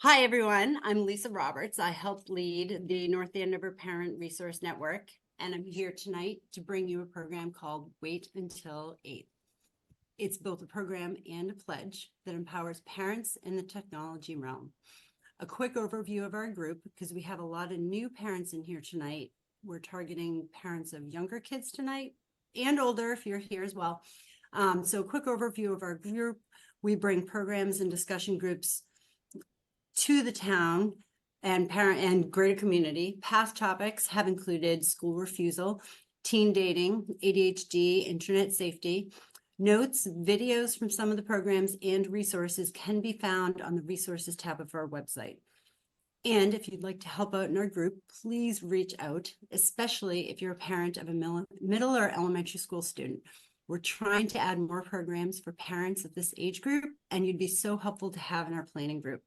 Hi, everyone. I'm Lisa Roberts. I help lead the North Andover Parent Resource Network, and I'm here tonight to bring you a program called Wait Until 8th. It's both a program and a pledge that empowers parents in the technology realm. A quick overview of our group, because we have a lot of new parents in here tonight. We're targeting parents of younger kids tonight and older if you're here as well. So a quick overview of our group. We bring programs and discussion groups to the town and parent and greater community. Past topics have included school refusal, teen dating, ADHD, internet safety. Notes, videos from some of the programs and resources can be found on the resources tab of our website. And if you'd like to help out in our group, please reach out, especially if you're a parent of a middle or elementary school student. We're trying to add more programs for parents of this age group, and you'd be so helpful to have in our planning group.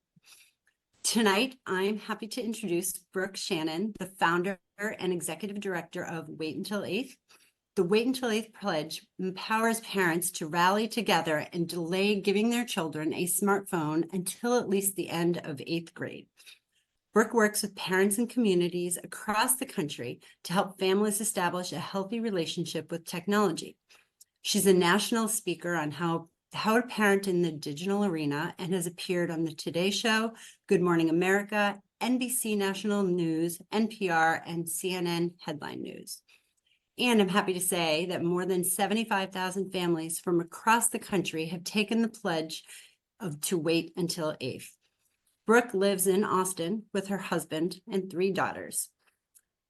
Tonight, I'm happy to introduce Brooke Shannon, the founder and executive director of Wait Until 8th. The Wait Until 8th pledge empowers parents to rally together and delay giving their children a smartphone until at least the end of 8th grade. Brooke works with parents and communities across the country to help families establish a healthy relationship with technology. She's a national speaker on how to parent in the digital arena and has appeared on the Today Show, Good Morning America, NBC National News, NPR, and CNN Headline News. And I'm happy to say that more than 75,000 families from across the country have taken the pledge to wait until 8th. Brooke lives in Austin with her husband and 3 daughters.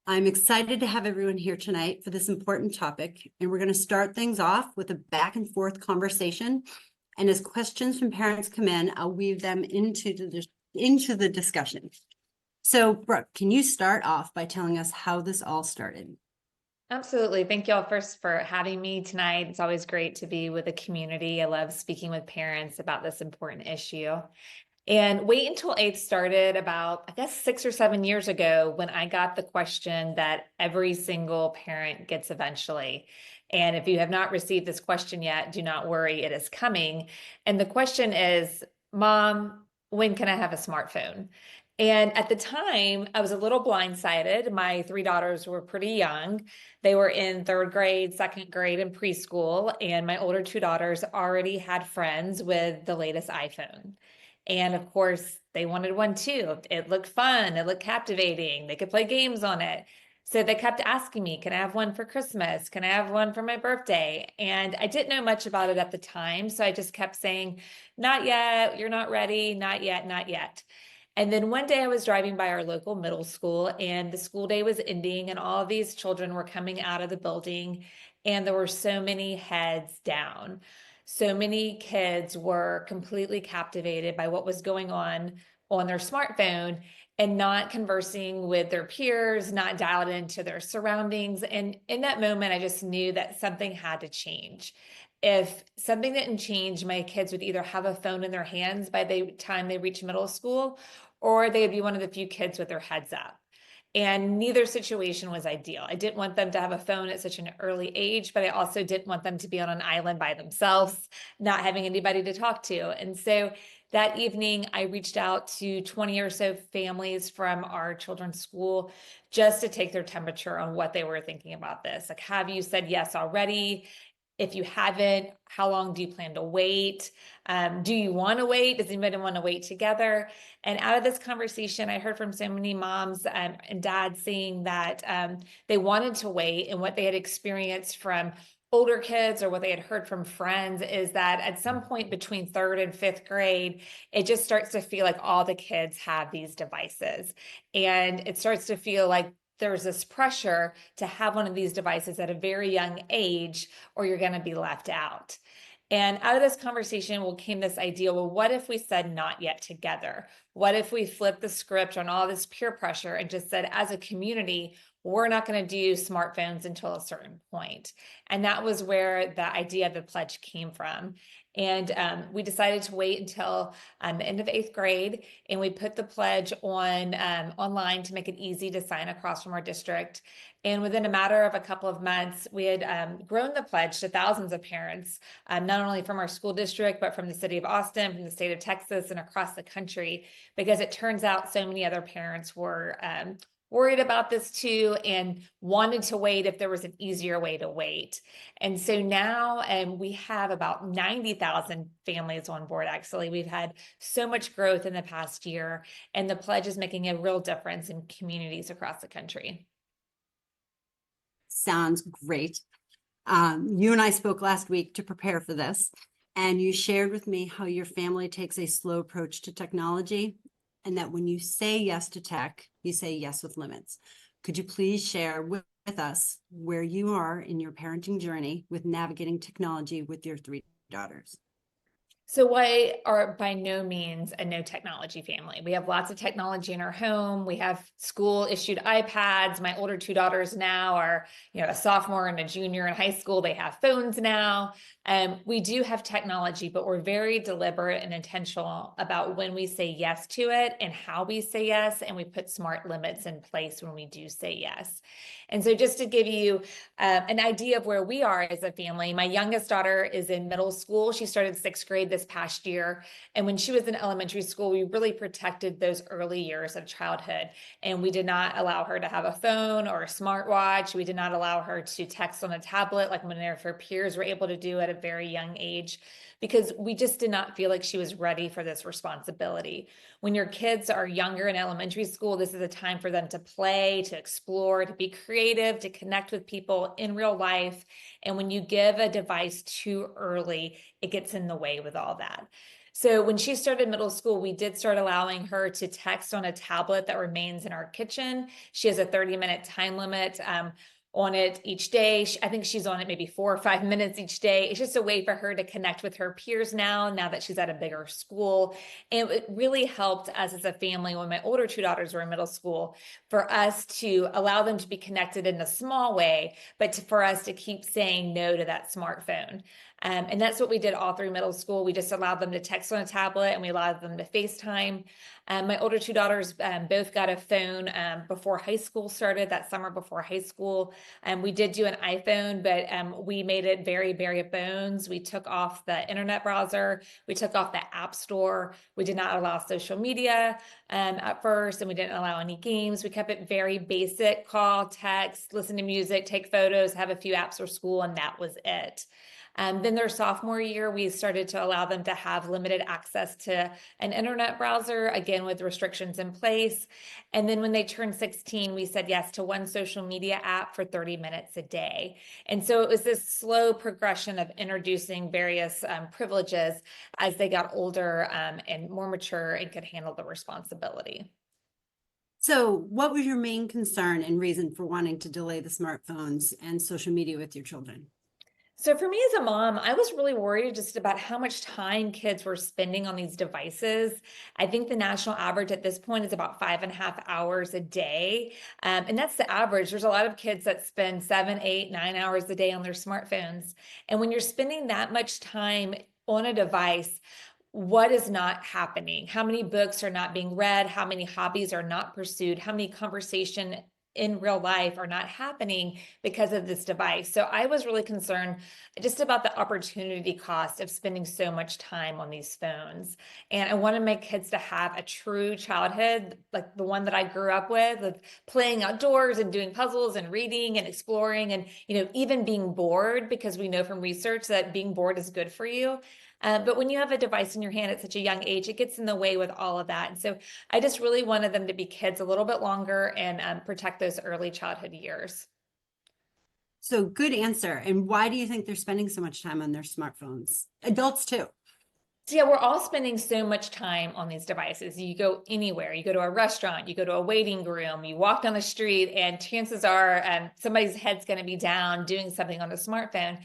I'm excited to have everyone here tonight for this important topic, and we're going to start things off with a back and forth conversation. And as questions from parents come in, I'll weave them into the discussion. So, Brooke, can you start off by telling us how this all started? Absolutely. Thank you all first for having me tonight. It's always great to be with the community. I love speaking with parents about this important issue. And Wait Until 8th started about, I guess, 6 or 7 years ago when I got the question that every single parent gets eventually. And if you have not received this question yet, do not worry, it is coming. And the question is, Mom, when can I have a smartphone? And at the time, I was a little blindsided. My 3 daughters were pretty young. They were in 3rd grade, 2nd grade, and preschool. And my older 2 daughters already had friends with the latest iPhone. And of course, they wanted one too. It looked fun. It looked captivating. They could play games on it. So they kept asking me, can I have one for Christmas? Can I have one for my birthday? And I didn't know much about it at the time. So I just kept saying, not yet. You're not ready. Not yet. Not yet. And then one day I was driving by our local middle school and the school day was ending and all of these children were coming out of the building and there were so many heads down. So many kids were completely captivated by what was going on their smartphone and not conversing with their peers, not dialed into their surroundings. And in that moment, I just knew that something had to change. If something didn't change, my kids would either have a phone in their hands by the time they reach middle school, or they'd be one of the few kids with their heads up. And neither situation was ideal. I didn't want them to have a phone at such an early age, but I also didn't want them to be on an island by themselves, not having anybody to talk to. And so that evening, I reached out to 20 or so families from our children's school just to take their temperature on what they were thinking about this. Like, have you said yes already? If you haven't, how long do you plan to wait? Do you want to wait? Does anybody want to wait together? And out of this conversation, I heard from so many moms and dads saying that they wanted to wait, and what they had experienced from older kids or what they had heard from friends is that at some point between 3rd and 5th grade, it just starts to feel like all the kids have these devices. And it starts to feel like there's this pressure to have one of these devices at a very young age, or you're going to be left out. And out of this conversation came this idea, well, what if we said not yet together? What if we flipped the script on all this peer pressure and just said, as a community, we're not going to do smartphones until a certain point? And that was where the idea of the pledge came from. And we decided to wait until the end of 8th grade, and we put the pledge on online to make it easy to sign across from our district. And within a matter of a couple of months, we had grown the pledge to thousands of parents, not only from our school district, but from the city of Austin, from the state of Texas, and across the country, because it turns out so many other parents were worried about this too and wanted to wait if there was an easier way to wait. And so now we have about 90,000 families on board. Actually, we've had so much growth in the past year, and the pledge is making a real difference in communities across the country. Sounds great. You and I spoke last week to prepare for this, and you shared with me how your family takes a slow approach to technology, and that when you say yes to tech, you say yes with limits. Could you please share with us where you are in your parenting journey with navigating technology with your 3 daughters? So we are by no means a no technology family. We have lots of technology in our home. We have school issued iPads. My older 2 daughters now are, a sophomore and a junior in high school. They have phones now. We do have technology, but we're very deliberate and intentional about when we say yes to it and how we say yes. And we put smart limits in place when we do say yes. And so just to give you an idea of where we are as a family, my youngest daughter is in middle school. She started 6th grade this past year. And when she was in elementary school, we really protected those early years of childhood. And we did not allow her to have a phone or a smartwatch. We did not allow her to text on a tablet like many of her peers were able to do at a very young age, because we just did not feel like she was ready for this responsibility. When your kids are younger in elementary school, this is a time for them to play, to explore, to be creative, to connect with people in real life. And when you give a device too early, it gets in the way with all that. So when she started middle school, we did start allowing her to text on a tablet that remains in our kitchen. She has a 30-minute time limit on it each day. I think she's on it maybe 4 or 5 minutes each day. It's just a way for her to connect with her peers now that she's at a bigger school. And it really helped us as a family when my older 2 daughters were in middle school, for us to allow them to be connected in a small way, but for us to keep saying no to that smartphone. And that's what we did all through middle school. We just allowed them to text on a tablet, and we allowed them to FaceTime. My older 2 daughters both got a phone before high school started, that summer before high school. We did do an iPhone, but we made it very bare bones. We took off the internet browser. We took off the app store. We did not allow social media at first, and we didn't allow any games. We kept it very basic: call, text, listen to music, take photos, have a few apps for school, and that was it. Then their sophomore year, we started to allow them to have limited access to an internet browser, again, with restrictions in place. And then when they turned 16, we said yes to one social media app for 30 minutes a day. And so it was this slow progression of introducing various privileges as they got older and more mature and could handle the responsibility. So what was your main concern and reason for wanting to delay the smartphones and social media with your children? So for me as a mom, I was really worried just about how much time kids were spending on these devices. I think the national average at this point is about 5.5 hours a day. And that's the average. There's a lot of kids that spend 7, 8, 9 hours a day on their smartphones. And when you're spending that much time on a device, what is not happening? How many books are not being read? How many hobbies are not pursued? How many conversations in real life are not happening because of this device? So I was really concerned just about the opportunity cost of spending so much time on these phones. And I wanted my kids to have a true childhood, like the one that I grew up with playing outdoors and doing puzzles and reading and exploring and, even being bored, because we know from research that being bored is good for you. But when you have a device in your hand at such a young age, it gets in the way with all of that. And so I just really wanted them to be kids a little bit longer and protect those early childhood years. So good answer. And why do you think they're spending so much time on their smartphones? Adults too. So yeah, we're all spending so much time on these devices. You go anywhere, you go to a restaurant, you go to a waiting room, you walk down the street, and chances are somebody's head's going to be down doing something on a smartphone.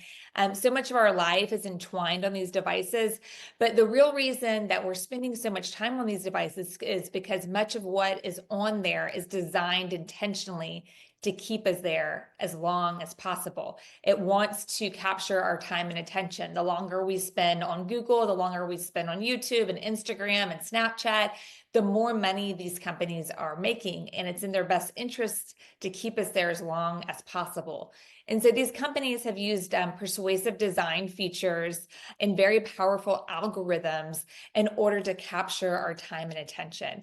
So much of our life is entwined on these devices. But the real reason that we're spending so much time on these devices is because much of what is on there is designed intentionally to keep us there as long as possible. It wants to capture our time and attention. The longer we spend on Google, the longer we spend on YouTube and Instagram and Snapchat, the more money these companies are making, and it's in their best interest to keep us there as long as possible. And so these companies have used persuasive design features and very powerful algorithms in order to capture our time and attention.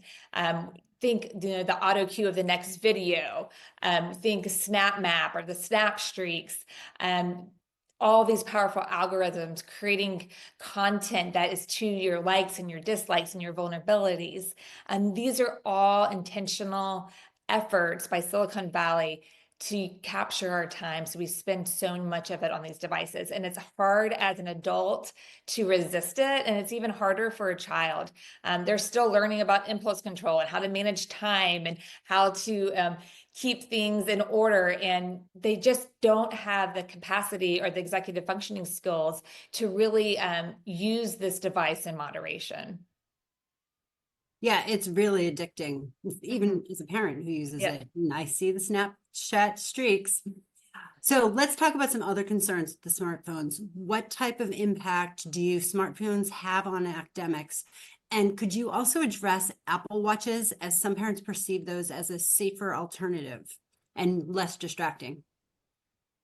Think the auto cue of the next video, think Snap Map or the Snap Streaks, all these powerful algorithms creating content that is to your likes and your dislikes and your vulnerabilities. And these are all intentional efforts by Silicon Valley to capture our time. So we spend so much of it on these devices, and it's hard as an adult to resist it. And it's even harder for a child. They're still learning about impulse control and how to manage time and how to keep things in order. And they just don't have the capacity or the executive functioning skills to really use this device in moderation. Yeah, it's really addicting, even as a parent who uses it. And I see the Snapchat streaks. So let's talk about some other concerns with the smartphones. What type of impact do smartphones have on academics? And could you also address Apple Watches, as some parents perceive those as a safer alternative and less distracting?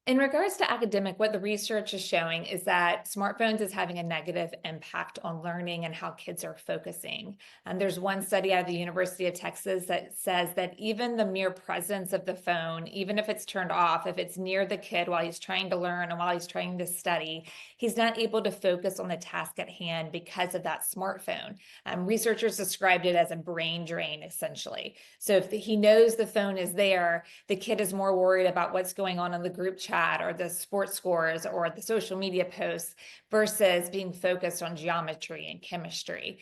In regards to academic, what the research is showing is that smartphones is having a negative impact on learning and how kids are focusing. And there's one study out of the University of Texas that says that even the mere presence of the phone, even if it's turned off, if it's near the kid while he's trying to learn and while he's trying to study, he's not able to focus on the task at hand because of that smartphone. Researchers described it as a brain drain, essentially. So if he knows the phone is there, the kid is more worried about what's going on in the group chat or the sports scores or the social media posts versus being focused on geometry and chemistry.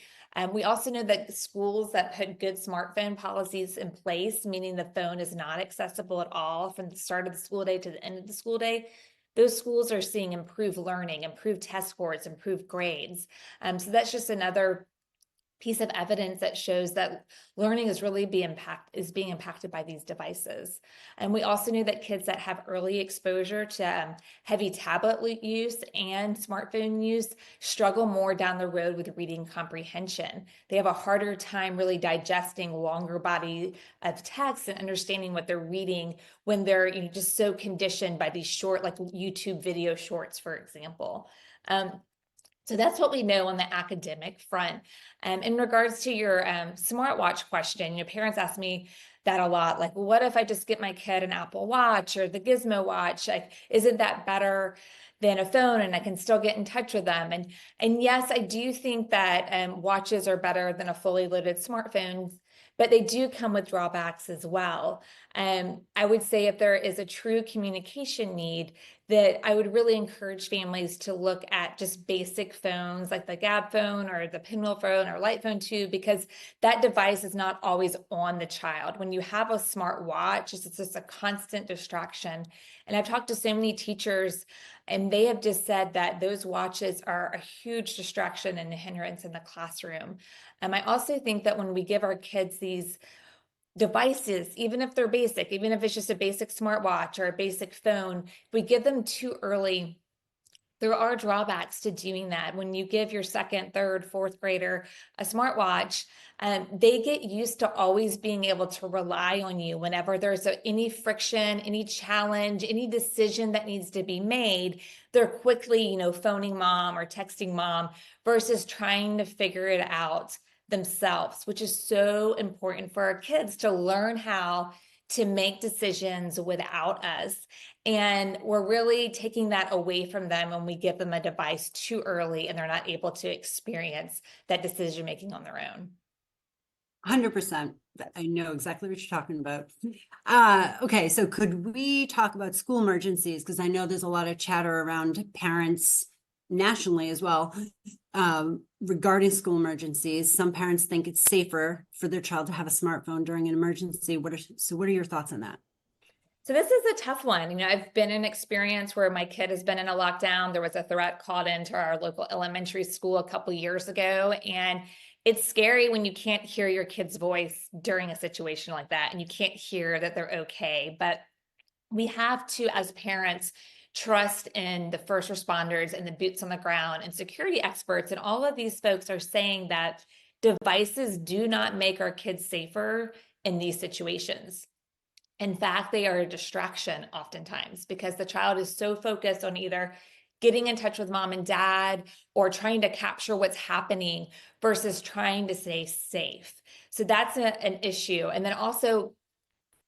We also know that schools that put good smartphone policies in place, meaning the phone is not accessible at all from the start of the school day to the end of the school day, those schools are seeing improved learning, improved test scores, improved grades. So that's just another piece of evidence that shows that learning is really being impacted by these devices. And we also knew that kids that have early exposure to heavy tablet use and smartphone use struggle more down the road with reading comprehension. They have a harder time really digesting longer body of text and understanding what they're reading when they're just so conditioned by these short, like YouTube video shorts, for example. So that's what we know on the academic front. In regards to your smartwatch question, parents ask me that a lot. Like, well, what if I just get my kid an Apple Watch or the Gizmo Watch? Like, isn't that better than a phone and I can still get in touch with them? And yes, I do think that watches are better than a fully loaded smartphone, but they do come with drawbacks as well. I would say if there is a true communication need, that I would really encourage families to look at just basic phones like the Gab phone or the Pinwheel phone or Light phone too, because that device is not always on the child. When you have a smart watch, it's just a constant distraction. And I've talked to so many teachers, and they have just said that those watches are a huge distraction and a hindrance in the classroom. I also think that when we give our kids these devices, even if they're basic, even if it's just a basic smartwatch or a basic phone, if we give them too early, there are drawbacks to doing that. When you give your second, third, fourth grader a smartwatch, they get used to always being able to rely on you whenever there's any friction, any challenge, any decision that needs to be made. They're quickly, phoning mom or texting mom versus trying to figure it out themselves, which is so important for our kids to learn how to make decisions without us. And we're really taking that away from them when we give them a device too early and they're not able to experience that decision making on their own. 100%. I know exactly what you're talking about. Okay, so could we talk about school emergencies? Because I know there's a lot of chatter around parents nationally as well regarding school emergencies. Some parents think it's safer for their child to have a smartphone during an emergency. What are your thoughts on that? So this is a tough one. I've been in an experience where my kid has been in a lockdown. There was a threat called into our local elementary school a couple years ago. And it's scary when you can't hear your kid's voice during a situation like that and you can't hear that they're okay. But we have to, as parents, trust in the first responders and the boots on the ground and security experts. And all of these folks are saying that devices do not make our kids safer in these situations. In fact, they are a distraction oftentimes because the child is so focused on either getting in touch with mom and dad or trying to capture what's happening versus trying to stay safe. So that's an issue. And then also,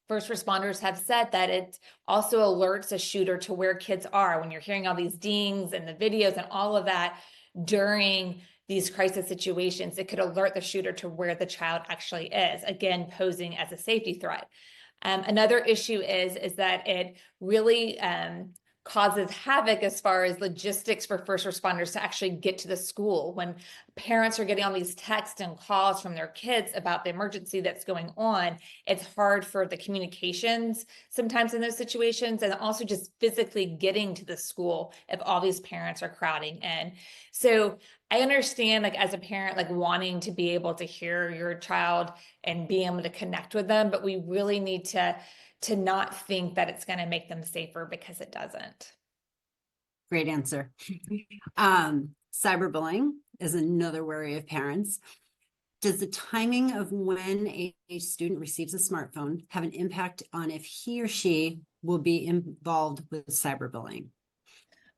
first responders have said that it also alerts a shooter to where kids are when you're hearing all these dings and the videos and all of that during these crisis situations. It could alert the shooter to where the child actually is, again, posing as a safety threat. Another issue is that it really causes havoc as far as logistics for first responders to actually get to the school. When parents are getting all these texts and calls from their kids about the emergency that's going on, it's hard for the communications sometimes in those situations, and also just physically getting to the school if all these parents are crowding in. So I understand, like, as a parent, like wanting to be able to hear your child and being able to connect with them, but we really need to not think that it's going to make them safer, because it doesn't. Great answer. Cyberbullying is another worry of parents. Does the timing of when a student receives a smartphone have an impact on if he or she will be involved with cyberbullying?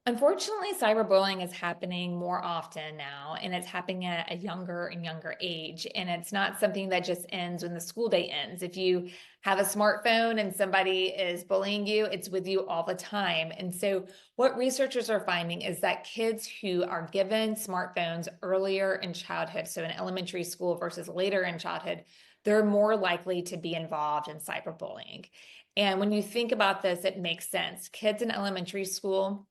Unfortunately, cyberbullying is happening more often now, and it's happening at a younger and younger age. And it's not something that just ends when the school day ends. If you have a smartphone and somebody is bullying you, it's with you all the time. And so what researchers are finding is that kids who are given smartphones earlier in childhood, so in elementary school versus later in childhood, they're more likely to be involved in cyberbullying. And when you think about this, it makes sense. Kids in elementary school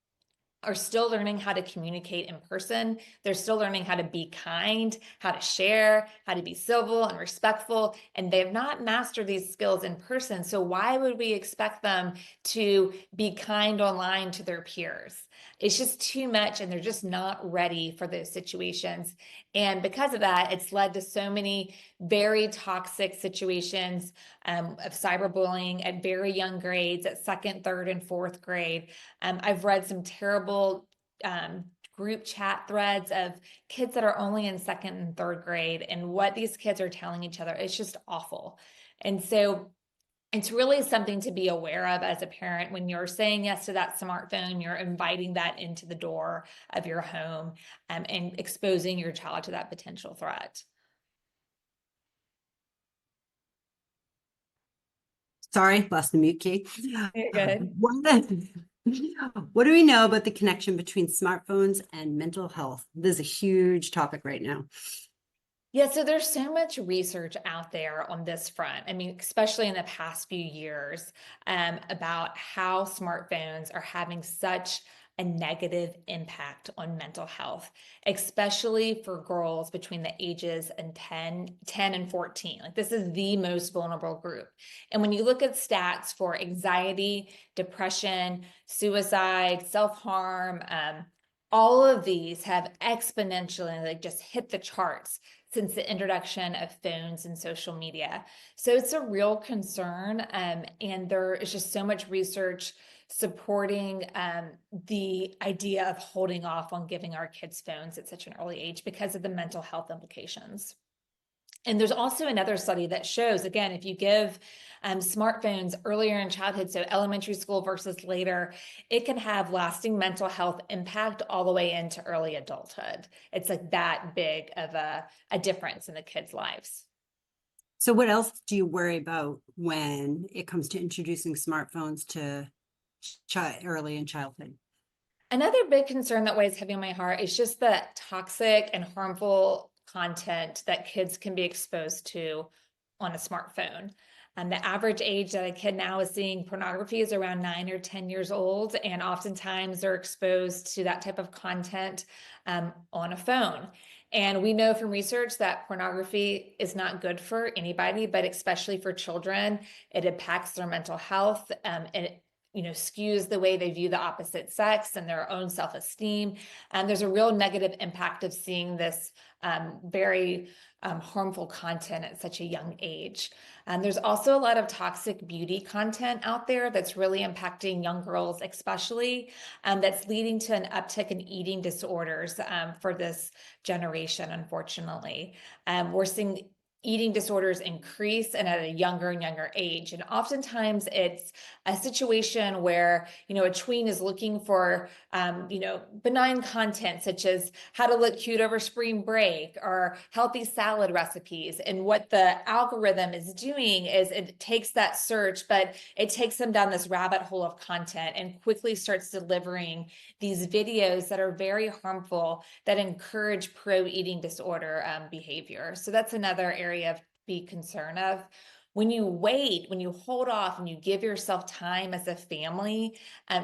are still learning how to communicate in person. They're still learning how to be kind, how to share, how to be civil and respectful, and they have not mastered these skills in person. So why would we expect them to be kind online to their peers? It's just too much, and they're just not ready for those situations. And because of that, it's led to so many very toxic situations of cyberbullying at very young grades, at second, third, and fourth grade. I've read some terrible group chat threads of kids that are only in second and third grade, and what these kids are telling each other. It's just awful. And so it's really something to be aware of as a parent. When you're saying yes to that smartphone, you're inviting that into the door of your home, and exposing your child to that potential threat. Sorry, lost the mute key. You're good. What do we know about the connection between smartphones and mental health? This is a huge topic right now. Yeah, so there's so much research out there on this front. I mean, especially in the past few years, about how smartphones are having such a negative impact on mental health, especially for girls between the ages of 10 and 14. Like, this is the most vulnerable group. And when you look at stats for anxiety, depression, suicide, self-harm, all of these have exponentially, like, just hit the charts since the introduction of phones and social media. So it's a real concern, and there is just so much research supporting the idea of holding off on giving our kids phones at such an early age because of the mental health implications. And there's also another study that shows, again, if you give smartphones earlier in childhood, so elementary school versus later, it can have lasting mental health impact all the way into early adulthood. It's like that big of a difference in the kids' lives. So what else do you worry about when it comes to introducing smartphones to early in childhood? Another big concern that weighs heavy on my heart is just the toxic and harmful content that kids can be exposed to on a smartphone. The average age that a kid now is seeing pornography is around 9 or 10 years old, and oftentimes they're exposed to that type of content on a phone. And we know from research that pornography is not good for anybody, but especially for children. It impacts their mental health. It skews the way they view the opposite sex and their own self-esteem. And there's a real negative impact of seeing this very harmful content at such a young age. And there's also a lot of toxic beauty content out there that's really impacting young girls, especially, that's leading to an uptick in eating disorders for this generation, unfortunately. We're seeing eating disorders increase and at a younger and younger age. And oftentimes it's a situation where, a tween is looking for, benign content such as how to look cute over spring break or healthy salad recipes. And what the algorithm is doing is it takes that search, but it takes them down this rabbit hole of content and quickly starts delivering these videos that are very harmful, that encourage pro-eating disorder behavior. So that's another area of be concerned of. When you wait, when you hold off and you give yourself time as a family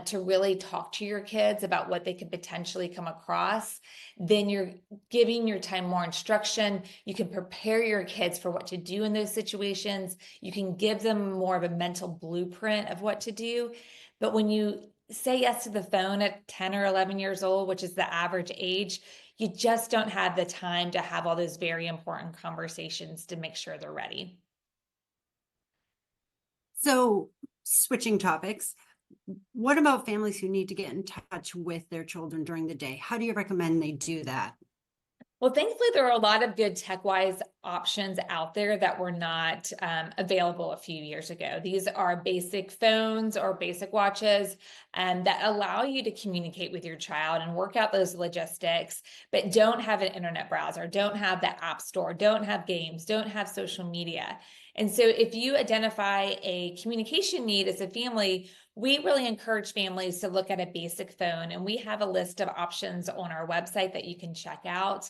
to really talk to your kids about what they could potentially come across, then you're giving your time more instruction. You can prepare your kids for what to do in those situations. You can give them more of a mental blueprint of what to do. But when you say yes to the phone at 10 or 11 years old, which is the average age, you just don't have the time to have all those very important conversations to make sure they're ready. So switching topics, what about families who need to get in touch with their children during the day? How do you recommend they do that? Well, thankfully, there are a lot of good tech-wise options out there that were not available a few years ago. These are basic phones or basic watches that allow you to communicate with your child and work out those logistics, but don't have an internet browser, don't have the app store, don't have games, don't have social media. And so if you identify a communication need as a family, we really encourage families to look at a basic phone, and we have a list of options on our website that you can check out.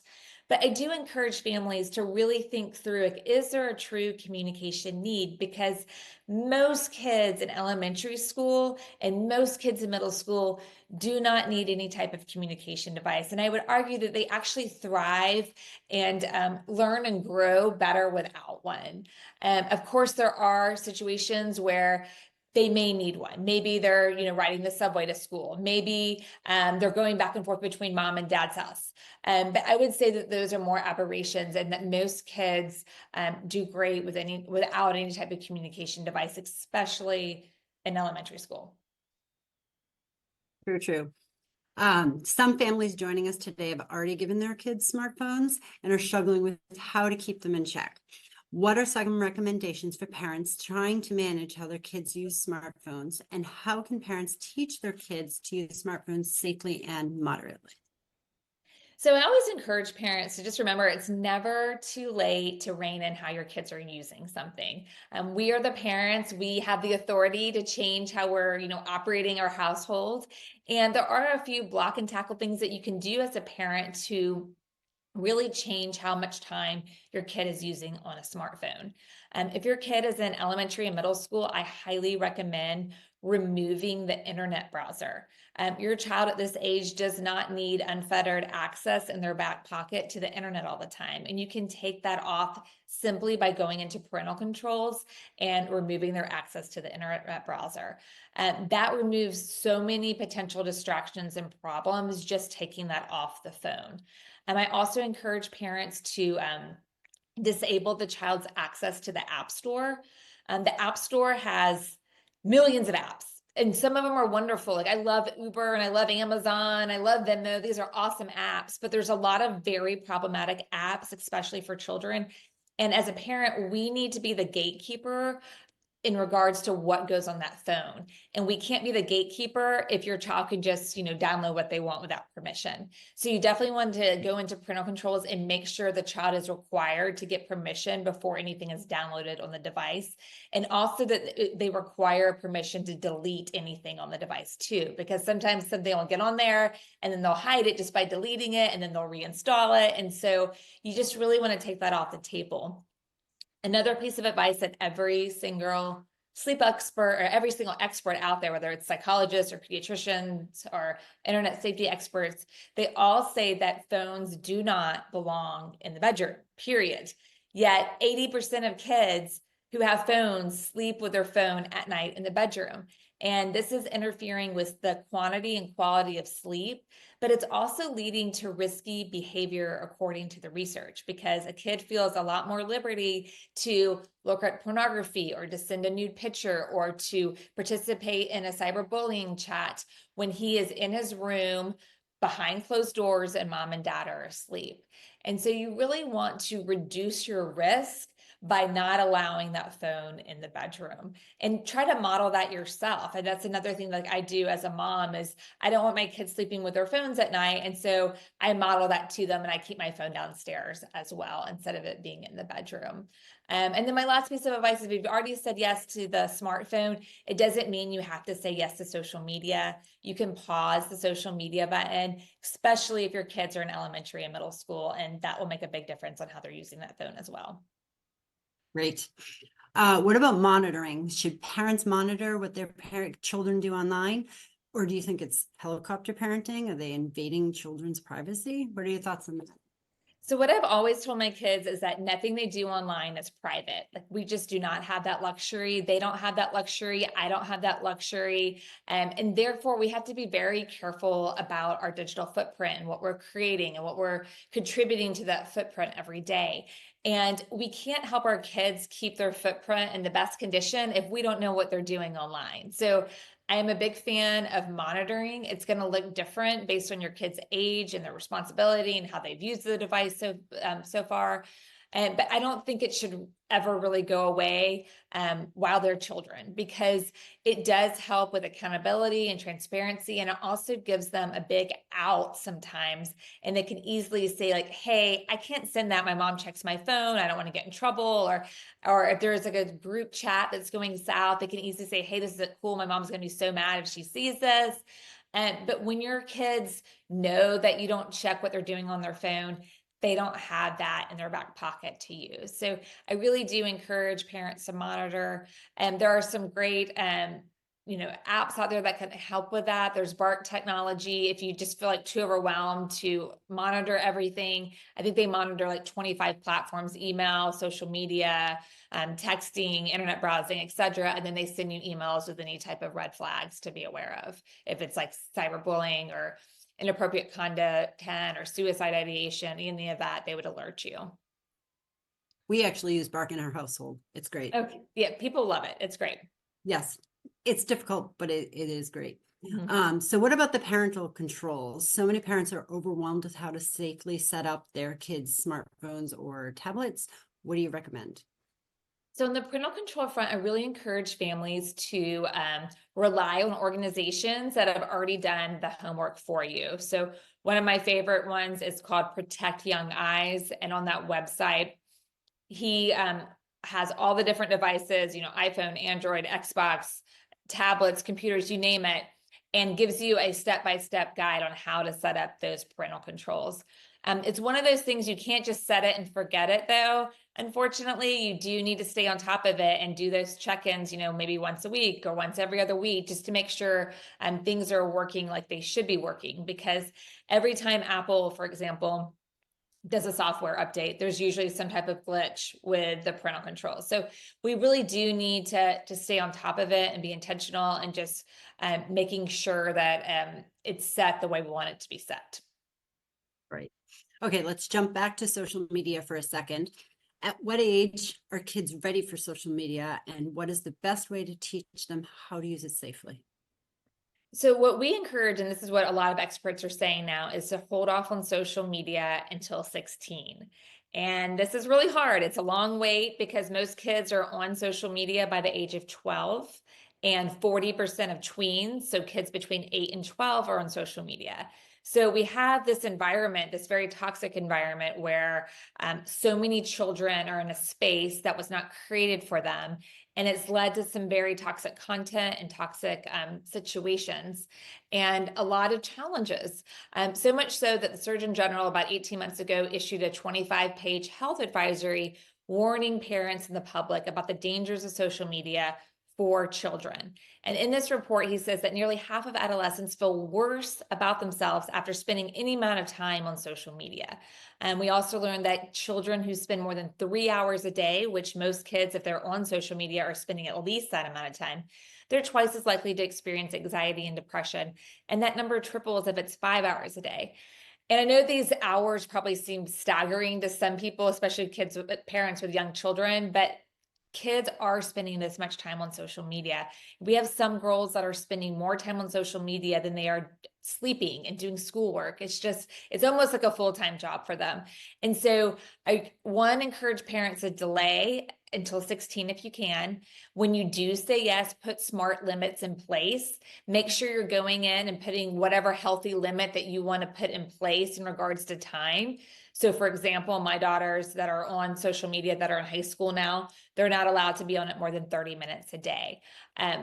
But I do encourage families to really think through, like, is there a true communication need? Because most kids in elementary school and most kids in middle school do not need any type of communication device. And I would argue that they actually thrive and learn and grow better without one. Of course, there are situations where they may need one. Maybe they're, riding the subway to school. Maybe they're going back and forth between mom and dad's house. But I would say that those are more aberrations, and that most kids do great without any type of communication device, especially in elementary school. True. Some families joining us today have already given their kids smartphones and are struggling with how to keep them in check. What are some recommendations for parents trying to manage how their kids use smartphones, and how can parents teach their kids to use smartphones safely and moderately? So I always encourage parents to just remember it's never too late to rein in how your kids are using something. We are the parents. We have the authority to change how we're, operating our household. And there are a few block and tackle things that you can do as a parent to really change how much time your kid is using on a smartphone. If your kid is in elementary and middle school, I highly recommend removing the internet browser. Your child at this age does not need unfettered access in their back pocket to the internet all the time. And you can take that off simply by going into parental controls and removing their access to the internet browser. That removes so many potential distractions and problems, just taking that off the phone. And I also encourage parents to disable the child's access to the App Store. The App Store has millions of apps, and some of them are wonderful. Like, I love Uber and I love Amazon, I love Venmo. These are awesome apps, but there's a lot of very problematic apps, especially for children. And as a parent, we need to be the gatekeeper in regards to what goes on that phone. And we can't be the gatekeeper if your child can just, download what they want without permission. So you definitely want to go into parental controls and make sure the child is required to get permission before anything is downloaded on the device. And also that they require permission to delete anything on the device too, because sometimes something will get on there and then they'll hide it just by deleting it, and then they'll reinstall it. And so you just really want to take that off the table. Another piece of advice that every single sleep expert or every single expert out there, whether it's psychologists or pediatricians or internet safety experts, they all say that phones do not belong in the bedroom, period. Yet 80% of kids who have phones sleep with their phone at night in the bedroom. And this is interfering with the quantity and quality of sleep, but it's also leading to risky behavior according to the research, because a kid feels a lot more liberty to look at pornography or to send a nude picture or to participate in a cyberbullying chat when he is in his room behind closed doors and mom and dad are asleep. And so you really want to reduce your risk by not allowing that phone in the bedroom, and try to model that yourself. And that's another thing like I do as a mom is I don't want my kids sleeping with their phones at night. And so I model that to them, and I keep my phone downstairs as well instead of it being in the bedroom. And then my last piece of advice is if you've already said yes to the smartphone, it doesn't mean you have to say yes to social media. You can pause the social media button, especially if your kids are in elementary and middle school, and that will make a big difference on how they're using that phone as well. Great. What about monitoring? Should parents monitor what their children do online? Or do you think it's helicopter parenting? Are they invading children's privacy? What are your thoughts on that? So what I've always told my kids is that nothing they do online is private. Like we just do not have that luxury. They don't have that luxury. I don't have that luxury. And therefore we have to be very careful about our digital footprint and what we're creating and what we're contributing to that footprint every day. And we can't help our kids keep their footprint in the best condition if we don't know what they're doing online. So I am a big fan of monitoring. It's going to look different based on your kid's age and their responsibility and how they've used the device so far. But I don't think it should ever really go away while they're children, because it does help with accountability and transparency. And it also gives them a big out sometimes. And they can easily say like, hey, I can't send that. My mom checks my phone. I don't want to get in trouble. Or if there's like a group chat that's going south, they can easily say, hey, this isn't cool. My mom's going to be so mad if she sees this. But when your kids know that you don't check what they're doing on their phone, they don't have that in their back pocket to use. So I really do encourage parents to monitor. And there are some great, apps out there that can help with that. There's Bark technology. If you just feel like too overwhelmed to monitor everything, I think they monitor like 25 platforms: email, social media, texting, internet browsing, etc. And then they send you emails with any type of red flags to be aware of. If it's like cyberbullying or inappropriate conduct or suicide ideation, any of that, they would alert you. We actually use Bark in our household. It's great. Okay. Yeah, people love it. It's great. Yes, it's difficult, but it is great. Mm-hmm. So what about the parental controls? So many parents are overwhelmed with how to safely set up their kids' smartphones or tablets. What do you recommend? So in the parental control front, I really encourage families to rely on organizations that have already done the homework for you. So one of my favorite ones is called Protect Young Eyes. And on that website, he has all the different devices, iPhone, Android, Xbox, tablets, computers, you name it, and gives you a step-by-step guide on how to set up those parental controls. It's one of those things you can't just set it and forget it though. Unfortunately, you do need to stay on top of it and do those check-ins, maybe once a week or once every other week, just to make sure things are working like they should be working. Because every time Apple, for example, does a software update, there's usually some type of glitch with the parental controls. So we really do need to stay on top of it and be intentional and just making sure that it's set the way we want it to be set. Right. Okay, let's jump back to social media for a second. At what age are kids ready for social media, and what is the best way to teach them how to use it safely? So what we encourage, and this is what a lot of experts are saying now, is to hold off on social media until 16. And this is really hard. It's a long wait because most kids are on social media by the age of 12, and 40% of tweens, so kids between 8 and 12, are on social media. So we have this environment, this very toxic environment where so many children are in a space that was not created for them. And it's led to some very toxic content and toxic situations and a lot of challenges. So much so that the Surgeon General about 18 months ago issued a 25-page health advisory warning parents and the public about the dangers of social media for children. And in this report, he says that nearly half of adolescents feel worse about themselves after spending any amount of time on social media. And we also learned that children who spend more than 3 hours a day, which most kids, if they're on social media, are spending at least that amount of time, they're twice as likely to experience anxiety and depression. And that number triples if it's 5 hours a day. And I know these hours probably seem staggering to some people, especially kids with parents with young children, but kids are spending this much time on social media. We have some girls that are spending more time on social media than they are sleeping and doing schoolwork. It's almost like a full-time job for them. And so I encourage parents to delay until 16 if you can. When you do say yes, put smart limits in place. Make sure you're going in and putting whatever healthy limit that you want to put in place in regards to time. So for example, my daughters that are on social media that are in high school now, they're not allowed to be on it more than 30 minutes a day.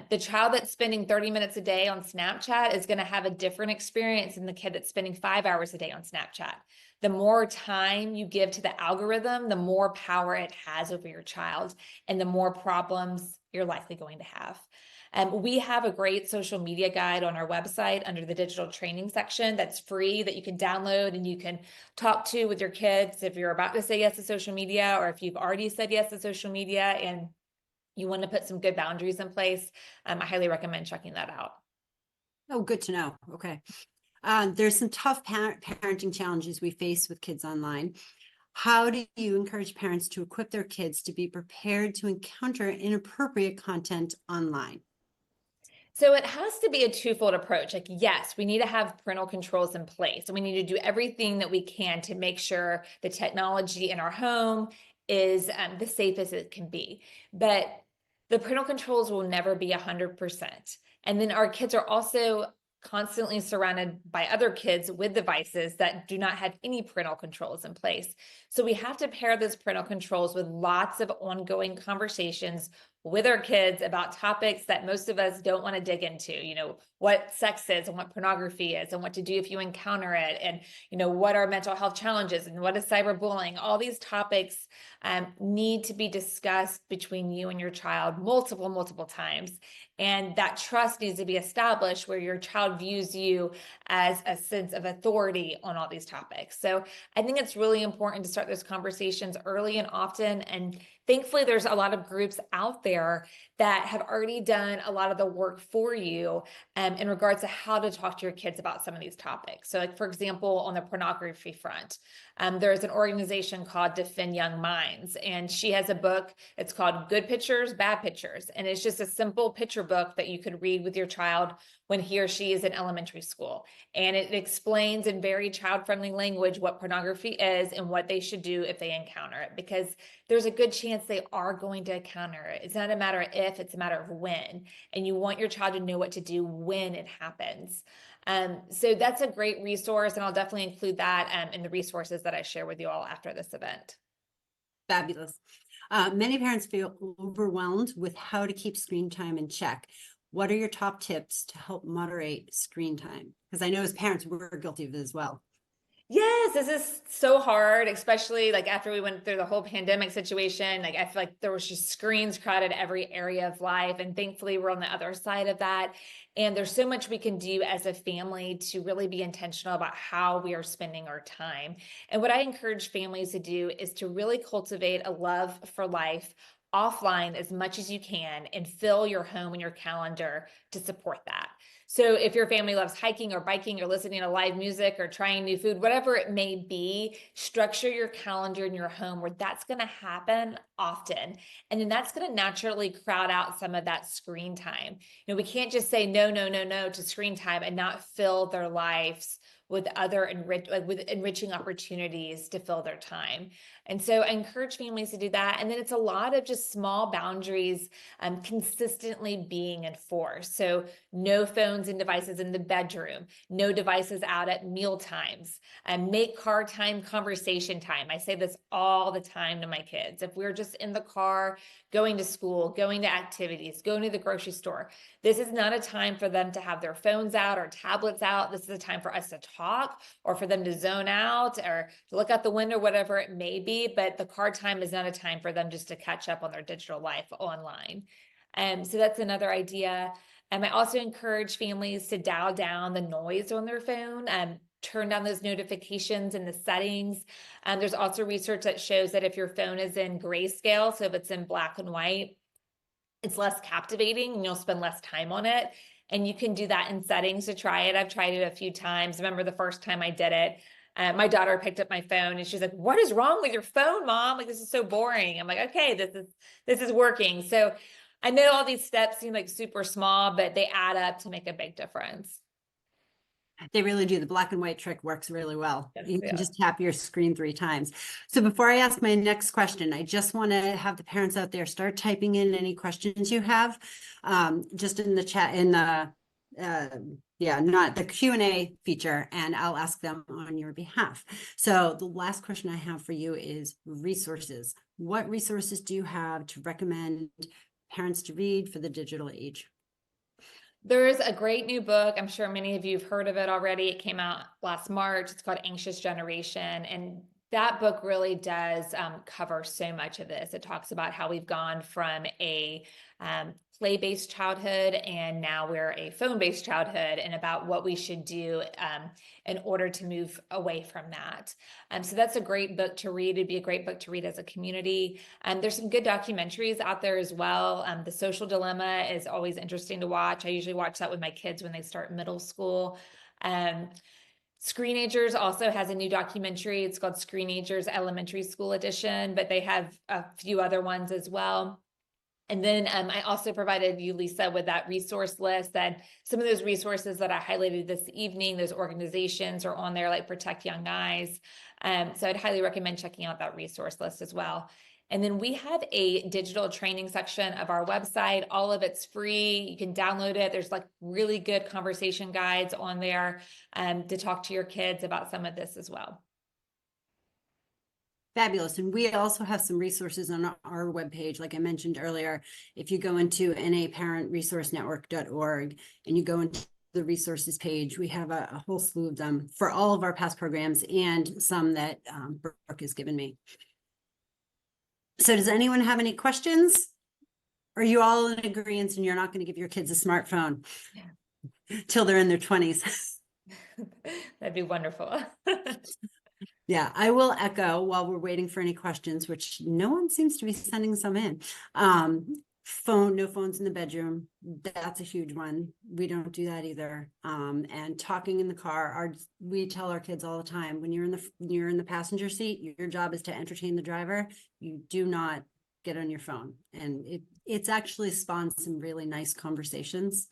The child that's spending 30 minutes a day on Snapchat is going to have a different experience than the kid that's spending 5 hours a day on Snapchat. The more time you give to the algorithm, the more power it has over your child and the more problems you're likely going to have. We have a great social media guide on our website under the digital training section that's free that you can download and you can talk to with your kids if you're about to say yes to social media or if you've already said yes to social media and you want to put some good boundaries in place. I highly recommend checking that out. Oh, good to know. Okay. There's some tough parenting challenges we face with kids online. How do you encourage parents to equip their kids to be prepared to encounter inappropriate content online? So it has to be a twofold approach. Like, yes, we need to have parental controls in place, and we need to do everything that we can to make sure the technology in our home is the safest it can be. But the parental controls will never be 100%. And then our kids are also constantly surrounded by other kids with devices that do not have any parental controls in place. So we have to pair those parental controls with lots of ongoing conversations with our kids about topics that most of us don't want to dig into, what sex is and what pornography is and what to do if you encounter it and, what are mental health challenges and what is cyberbullying. All these topics need to be discussed between you and your child multiple times. And that trust needs to be established where your child views you as a sense of authority on all these topics. So I think it's really important to start those conversations early and often. And thankfully, there's a lot of groups out there that have already done a lot of the work for you in regards to how to talk to your kids about some of these topics. So like, for example, on the pornography front, there's an organization called Defend Young Minds, and she has a book. It's called Good Pictures, Bad Pictures. And it's just a simple picture book that you could read with your child when he or she is in elementary school. And it explains in very child-friendly language what pornography is and what they should do if they encounter it, because there's a good chance they are going to encounter it. It's not a matter of if, it's a matter of when. And you want your child to know what to do when it happens. So that's a great resource, and I'll definitely include that in the resources that I share with you all after this event. Fabulous. Many parents feel overwhelmed with how to keep screen time in check. What are your top tips to help moderate screen time? Because I know as parents, we're guilty of it as well. Yes, this is so hard, especially like after we went through the whole pandemic situation. Like I feel like there was just screens crowded every area of life. And thankfully we're on the other side of that. And there's so much we can do as a family to really be intentional about how we are spending our time. And what I encourage families to do is to really cultivate a love for life offline as much as you can and fill your home and your calendar to support that. So if your family loves hiking or biking or listening to live music or trying new food, whatever it may be, structure your calendar in your home where that's going to happen often. And then that's going to naturally crowd out some of that screen time. We can't just say no to screen time and not fill their lives with other enriching opportunities to fill their time. And so I encourage families to do that. And then it's a lot of just small boundaries consistently being enforced. So no phones and devices in the bedroom, no devices out at meal times, make car time conversation time. I say this all the time to my kids. If we're just in the car, going to school, going to activities, going to the grocery store, this is not a time for them to have their phones out or tablets out. This is a time for us to talk or for them to zone out or to look out the window, whatever it may be. But the car time is not a time for them just to catch up on their digital life online. So that's another idea. I also encourage families to dial down the noise on their phone, turn down those notifications in the settings. There's also research that shows that if your phone is in grayscale, so if it's in black and white, it's less captivating and you'll spend less time on it. And you can do that in settings to try it. I've tried it a few times. I remember the first time I did it, my daughter picked up my phone and she's like, "What is wrong with your phone, Mom? Like, this is so boring." I'm like, "Okay, this is working." So I know all these steps seem like super small, but they add up to make a big difference. They really do. The black and white trick works really well. Yes, You can yeah. just tap your screen 3 times. So before I ask my next question, I just want to have the parents out there start typing in any questions you have, just in the chat, in the, not the Q&A feature, and I'll ask them on your behalf. So the last question I have for you is resources. What resources do you have to recommend parents to read for the digital age? There's a great new book. I'm sure many of you have heard of it already. It came out last March. It's called Anxious Generation. And that book really does cover so much of this. It talks about how we've gone from a play-based childhood and now we're a phone-based childhood, and about what we should do in order to move away from that. So that's a great book to read. It'd be a great book to read as a community. There's some good documentaries out there as well. The Social Dilemma is always interesting to watch. I usually watch that with my kids when they start middle school. Screenagers also has a new documentary. It's called Screenagers Elementary School Edition, but they have a few other ones as well. And then I also provided you, Lisa, with that resource list, that some of those resources that I highlighted this evening, those organizations are on there, like Protect Young Eyes. So I'd highly recommend checking out that resource list as well. And then we have a digital training section of our website. All of it's free. You can download it. There's like really good conversation guides on there to talk to your kids about some of this as well. Fabulous. And we also have some resources on our webpage. Like I mentioned earlier, if you go into naparentresourcenetwork.org and you go into the resources page, we have a whole slew of them for all of our past programs and some that Brooke has given me. So does anyone have any questions? Are you all in agreement and you're not going to give your kids a smartphone till they're in their 20s? That'd be wonderful. Yeah, I will echo while we're waiting for any questions, which no one seems to be sending some in. No phones in the bedroom. That's a huge one. We don't do that either. And talking in the car, we tell our kids all the time, when you're in the passenger seat, your job is to entertain the driver. You do not get on your phone. And it's actually spawned some really nice conversations.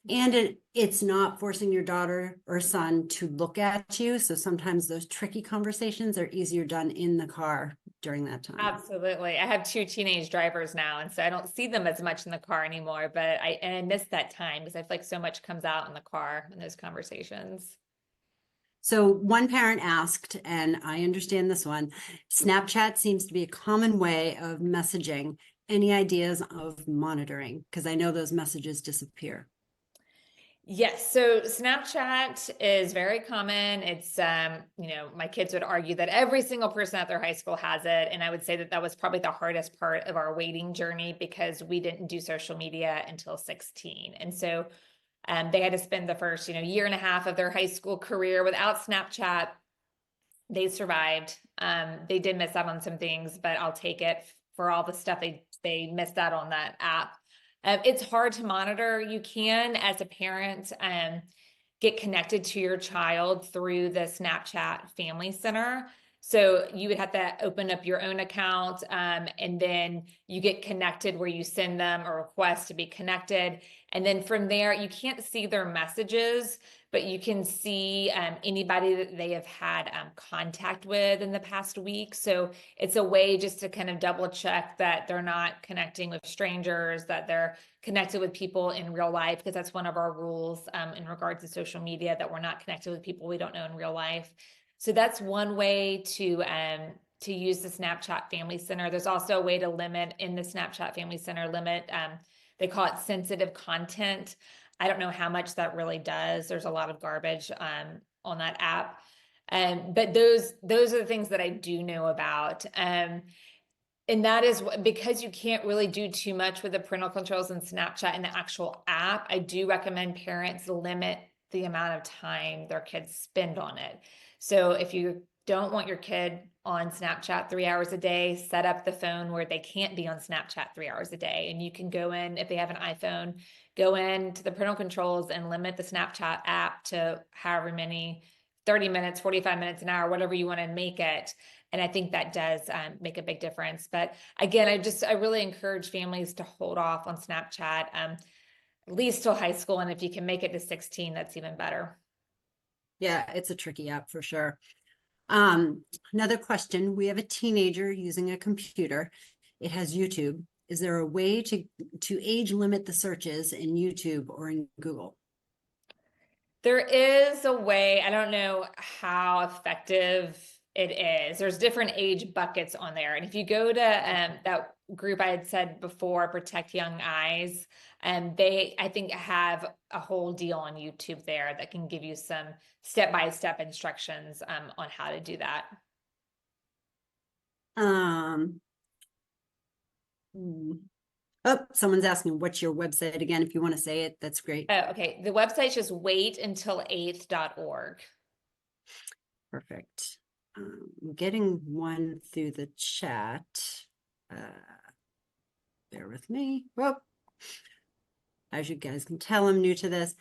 And it's not forcing your daughter or son to look at you. So sometimes those tricky conversations are easier done in the car during that time. Absolutely. I have 2 teenage drivers now, and so I don't see them as much in the car anymore, but I miss that time because I feel like so much comes out in the car in those conversations. So one parent asked, and I understand this one, Snapchat seems to be a common way of messaging. Any ideas of monitoring? Because I know those messages disappear. Yes, so Snapchat is very common. It's, my kids would argue that every single person at their high school has it. And I would say that that was probably the hardest part of our waiting journey because we didn't do social media until 16. And so they had to spend the first, year and a half of their high school career without Snapchat. They survived. They did miss out on some things, but I'll take it for all the stuff they missed out on that app. It's hard to monitor. You can, as a parent, get connected to your child through the Snapchat Family Center. So you would have to open up your own account, and then you get connected where you send them a request to be connected. And then from there, you can't see their messages, but you can see anybody that they have had contact with in the past week. So it's a way just to kind of double check that they're not connecting with strangers, that they're connected with people in real life, because that's one of our rules in regards to social media, that we're not connected with people we don't know in real life. So that's one way to use the Snapchat Family Center. There's also a way to limit in the Snapchat Family Center they call it sensitive content. I don't know how much that really does. There's a lot of garbage on that app. But those are the things that I do know about. And that is because you can't really do too much with the parental controls and Snapchat and the actual app. I do recommend parents limit the amount of time their kids spend on it. So if you don't want your kid on Snapchat 3 hours a day, set up the phone where they can't be on Snapchat 3 hours a day. And you can go in, if they have an iPhone, go into the parental controls and limit the Snapchat app to however many, 30 minutes, 45 minutes, an hour, whatever you want to make it. And I think that does make a big difference. But again, I really encourage families to hold off on Snapchat, at least till high school. And if you can make it to 16, that's even better. Yeah, it's a tricky app for sure. Another question. We have a teenager using a computer. It has YouTube. Is there a way to age limit the searches in YouTube or in Google? There is a way, I don't know how effective it is. There's different age buckets on there. And if you go to that group I had said before, Protect Young Eyes, and they, I think, have a whole deal on YouTube there that can give you some step-by-step instructions on how to do that. Oh, someone's asking, what's your website again? If you want to say it, that's great. Oh, okay. The website's just waituntil8th.org. Perfect. I'm getting one through the chat. Bear with me. Well, as you guys can tell, I'm new to this.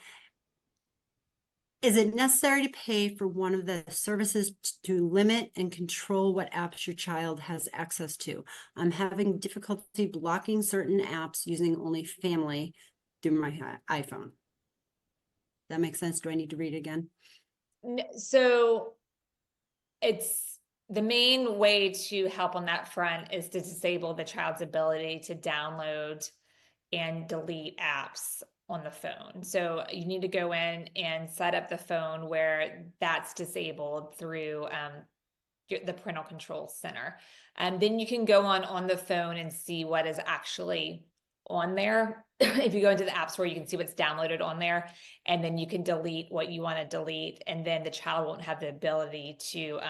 Is it necessary to pay for one of the services to limit and control what apps your child has access to? I'm having difficulty blocking certain apps using only family through my iPhone. That makes sense? Do I need to read it again? So it's the main way to help on that front is to disable the child's ability to download and delete apps on the phone. So you need to go in and set up the phone where that's disabled through the parental control center. And then you can go on the phone and see what is actually on there. If you go into the app store, you can see what's downloaded on there, and then you can delete what you want to delete, and then the child won't have the ability to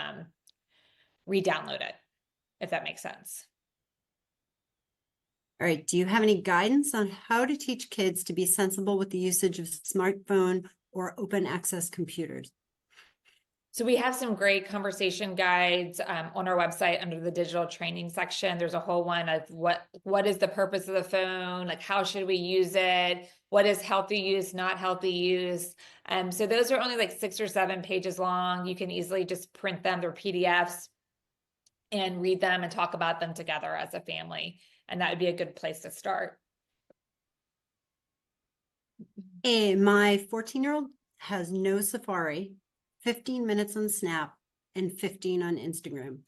re-download it, if that makes sense. All right. Do you have any guidance on how to teach kids to be sensible with the usage of smartphone or open access computers? So we have some great conversation guides on our website under the digital training section. There's a whole one of what is the purpose of the phone, like how should we use it, what is healthy use, not healthy use. So those are only like 6 or 7 pages long. You can easily just print them, they're PDFs, and read them and talk about them together as a family. And that would be a good place to start. And my 14-year-old has no Safari, 15 minutes on Snap, and 15 on Instagram.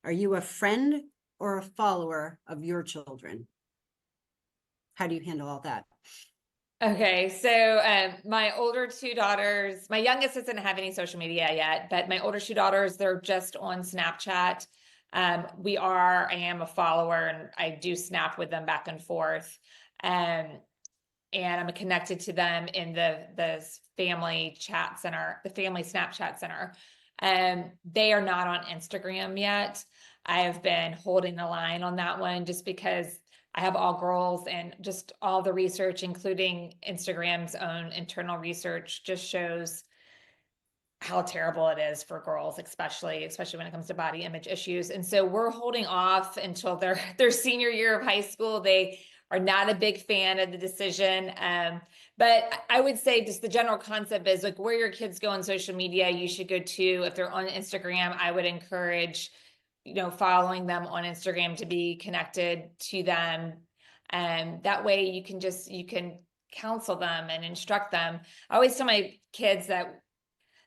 Are you a friend or a follower of your children? How do you handle all that? Okay, so my older 2 daughters, my youngest doesn't have any social media yet, but my older 2 daughters, they're just on Snapchat. I am a follower, and I do snap with them back and forth. And I'm connected to them in the family chat center, the family Snapchat center. They are not on Instagram yet. I have been holding the line on that one just because I have all girls, and just all the research, including Instagram's own internal research, just shows how terrible it is for girls, especially when it comes to body image issues. And so we're holding off until their senior year of high school. They are not a big fan of the decision. But I would say just the general concept is like where your kids go on social media, you should go too. If they're on Instagram, I would encourage, following them on Instagram to be connected to them. And that way you can counsel them and instruct them. I always tell my kids that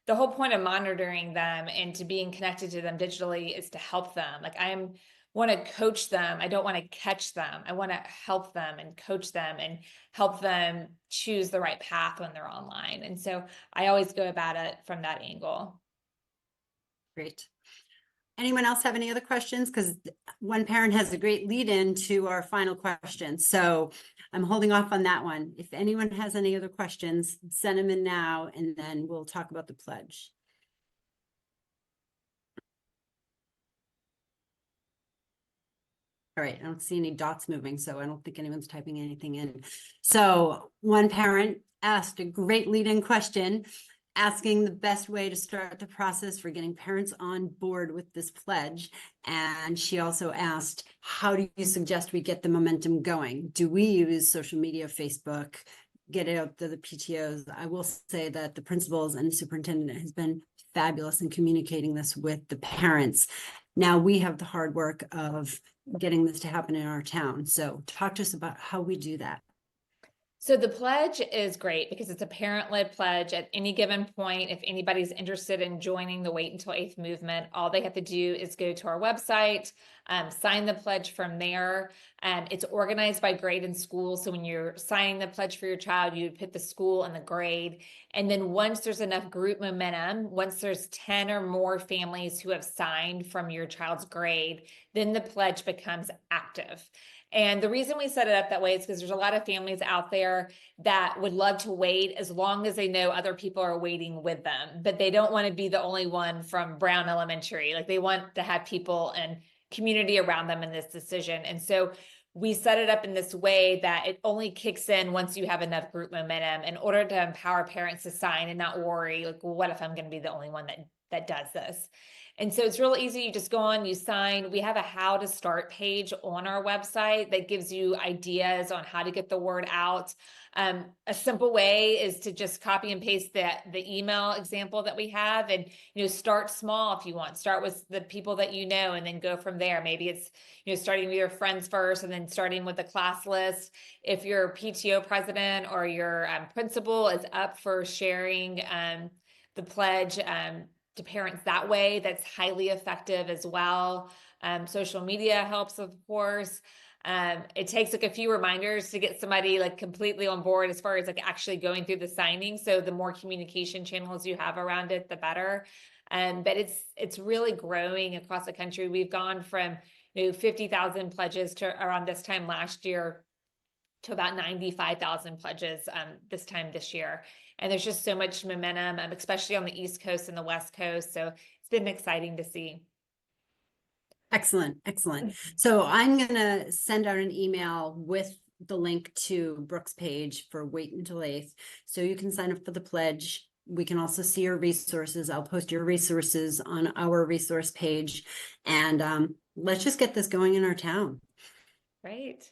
the whole point of monitoring them and to being connected to them digitally is to help them. Like want to coach them. I don't want to catch them. I want to help them and coach them and help them choose the right path when they're online. And so I always go about it from that angle. Great. Anyone else have any other questions? Because one parent has a great lead in to our final question. So I'm holding off on that one. If anyone has any other questions, send them in now, and then we'll talk about the pledge. All right, I don't see any dots moving, so I don't think anyone's typing anything in. So one parent asked a great lead-in question, asking the best way to start the process for getting parents on board with this pledge. And she also asked, how do you suggest we get the momentum going? Do we use social media, Facebook, get it out to the PTOs? I will say that the principals and the superintendent has been fabulous in communicating this with the parents. Now we have the hard work of getting this to happen in our town. So talk to us about how we do that. So the pledge is great because it's a parent-led pledge. At any given point, if anybody's interested in joining the Wait Until 8th movement, all they have to do is go to our website, sign the pledge from there. It's organized by grade and school. So when you're signing the pledge for your child, you put the school and the grade. And then once there's enough group momentum, once there's 10 or more families who have signed from your child's grade, then the pledge becomes active. And the reason we set it up that way is because there's a lot of families out there that would love to wait as long as they know other people are waiting with them, but they don't want to be the only one from Brown Elementary. Like they want to have people and community around them in this decision. And so we set it up in this way that it only kicks in once you have enough group momentum in order to empower parents to sign and not worry, like, well, what if I'm going to be the only one that does this? And so it's real easy. You just go on, you sign. We have a how to start page on our website that gives you ideas on how to get the word out. A simple way is to just copy and paste the email example that we have, and start small if you want. Start with the people that you know and then go from there. Maybe it's starting with your friends first and then starting with the class list. If your PTO president or your principal is up for sharing the pledge to parents that way, that's highly effective as well. Social media helps, of course. It takes like a few reminders to get somebody like completely on board as far as like actually going through the signing. So the more communication channels you have around it, the better. But it's really growing across the country. We've gone from 50,000 pledges to around this time last year to about 95,000 pledges this time this year. And there's just so much momentum, especially on the East Coast and the West Coast. So it's been exciting to see. Excellent, excellent. So I'm going to send out an email with the link to Brooke's page for Wait Until 8th. So you can sign up for the pledge. We can also see your resources. I'll post your resources on our resource page. And let's just get this going in our town. Great.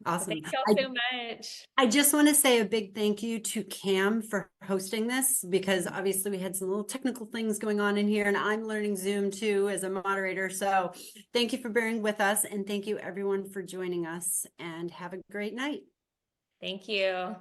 Awesome. Thank y'all so much. I just want to say a big thank you to CAM for hosting this, because obviously we had some little technical things going on in here, and I'm learning Zoom too as a moderator. So thank you for bearing with us, and thank you everyone for joining us, and have a great night. Thank you.